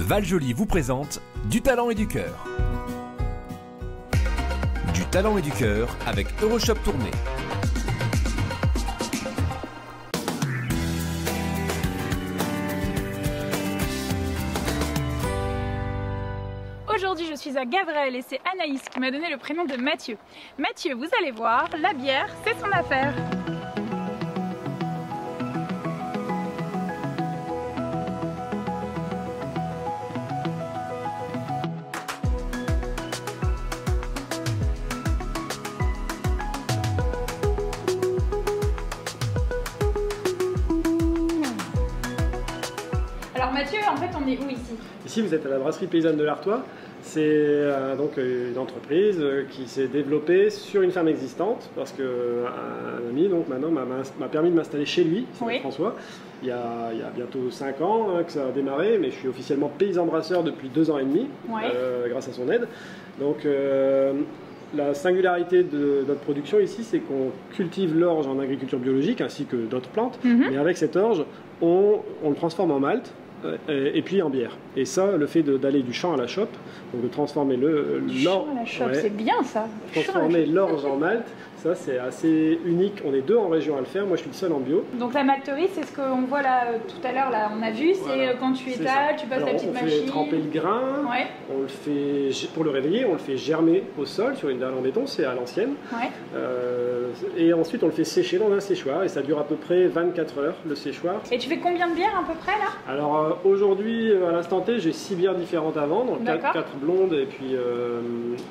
Val-Joli vous présente Du talent et du cœur. Du talent et du cœur avec Euroshop Tournée. Aujourd'hui, je suis à Gavrelle et c'est Anaïs qui m'a donné le prénom de Mathieu. Mathieu, vous allez voir, la bière, c'est son affaire. Alors Mathieu, en fait, on est où ici? Ici, vous êtes à la brasserie paysanne de l'Artois. C'est donc une entreprise qui s'est développée sur une ferme existante parce qu'un ami donc maintenant m'a permis de m'installer chez lui, Oui. François. Il y a bientôt 5 ans que ça a démarré, mais je suis officiellement paysan brasseur depuis 2 ans et demi, Ouais. grâce à son aide. Donc la singularité de notre production ici, c'est qu'on cultive l'orge en agriculture biologique ainsi que d'autres plantes, mais avec cette orge, on le transforme en malt. Et puis en bière. Et ça, le fait d'aller du champ à la chope, donc de transformer Champ à la chope, c'est bien ça. transformer l'orge en malt, ça c'est assez unique. On est 2 en région à le faire. Moi, je suis le seul en bio. Donc la malterie, c'est ce qu'on voit là tout à l'heure. Là, on a vu, c'est Voilà, quand tu c'est étales, ça. tu passes Alors, la petite on machine. fait tremper le grain. Ouais. On le fait pour le réveiller. On le fait germer au sol sur une dalle en béton. C'est à l'ancienne. Ouais. Et ensuite, on le fait sécher dans un séchoir. Et ça dure à peu près 24 heures le séchoir. Et tu fais combien de bières à peu près là? Alors aujourd'hui, à l'instant T, j'ai 6 bières différentes à vendre, D'accord. 4 blondes et puis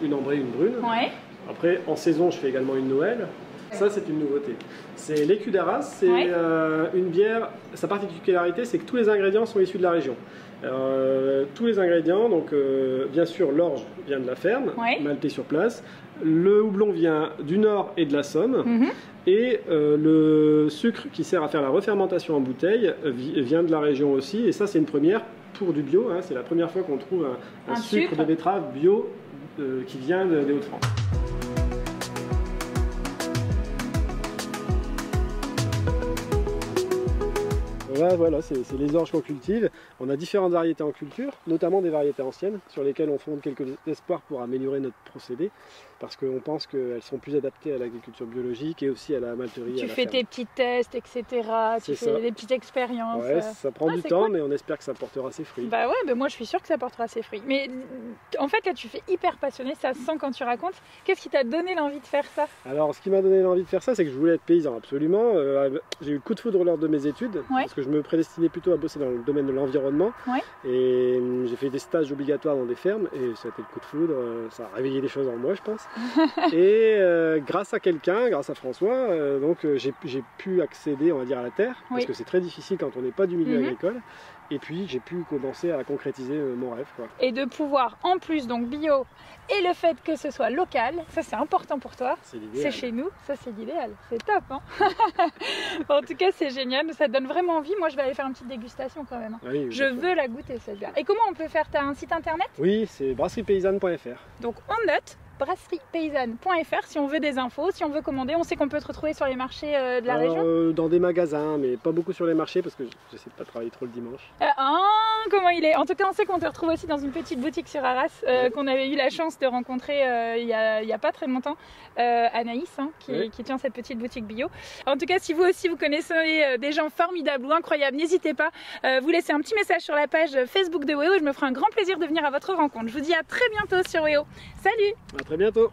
une ambrée, une brune. Ouais. Après, en saison, je fais également une Noël. Ça, c'est une nouveauté. C'est l'écu d'Arras, c'est Ouais. une bière, sa particularité, c'est que tous les ingrédients sont issus de la région. Tous les ingrédients, donc bien sûr, l'orge vient de la ferme, Ouais. malté sur place. Le houblon vient du Nord et de la Somme. Mhm. Et le sucre qui sert à faire la refermentation en bouteille vient de la région aussi. Et ça, c'est une première pour du bio. Hein. C'est la première fois qu'on trouve un sucre de betterave bio qui vient des Hauts-de-France. Voilà, c'est les orges qu'on cultive. On a différentes variétés en culture, notamment des variétés anciennes, sur lesquelles on fonde quelques espoirs pour améliorer notre procédé, parce qu'on pense qu'elles sont plus adaptées à l'agriculture biologique et aussi à la malterie. Tu à la fais ferme. tes petits tests, etc. Tu C'est fais ça. des petites expériences. Ouais, ça prend du c'est temps, cool. mais on espère que ça portera ses fruits. Bah ouais, moi je suis sûre que ça portera ses fruits. Mais en fait là tu fais hyper passionné, ça se sent quand tu racontes. Qu'est-ce qui t'a donné l'envie de faire ça? Alors, ce qui m'a donné l'envie de faire ça, c'est que je voulais être paysan, absolument. J'ai eu le coup de foudre lors de mes études, parce que je me prédestinais plutôt à bosser dans le domaine de l'environnement. Ouais. Et j'ai fait des stages obligatoires dans des fermes, et ça a été le coup de foudre. Ça a réveillé des choses en moi, je pense. Et grâce à quelqu'un, grâce à François, j'ai pu accéder, on va dire, à la terre, parce que c'est très difficile quand on n'est pas du milieu agricole. Et puis j'ai pu commencer à concrétiser mon rêve, quoi. Et de pouvoir en plus donc bio et le fait que ce soit local, ça c'est important pour toi. C'est l'idéal. C'est chez nous, ça c'est l'idéal, c'est top hein. En tout cas c'est génial, ça donne vraiment envie. Moi je vais aller faire une petite dégustation quand même. Ah oui, Je veux la goûter cette bière. Et comment on peut faire? T'as un site internet? Oui, c'est brasserie-paysanne.fr. Donc on note brasserie-paysanne.fr si on veut des infos, si on veut commander. On sait qu'on peut te retrouver sur les marchés de la région. Dans des magasins, mais pas beaucoup sur les marchés parce que j'essaie de pas travailler trop le dimanche. Comment il est? En tout cas on sait qu'on te retrouve aussi dans une petite boutique sur Arras qu'on avait eu la chance de rencontrer il y a pas très longtemps, Anaïs hein, qui tient cette petite boutique bio. En tout cas si vous aussi vous connaissez des gens formidables ou incroyables, n'hésitez pas, vous laissez un petit message sur la page Facebook de WEO, je me ferai un grand plaisir de venir à votre rencontre. Je vous dis à très bientôt sur WEO. Salut! À très bientôt.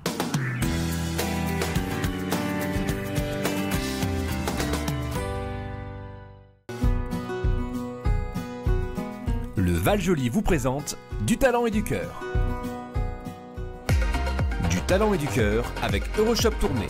Le Val-Joli vous présente Du talent et du cœur. Du talent et du cœur avec Euroshop Tournée.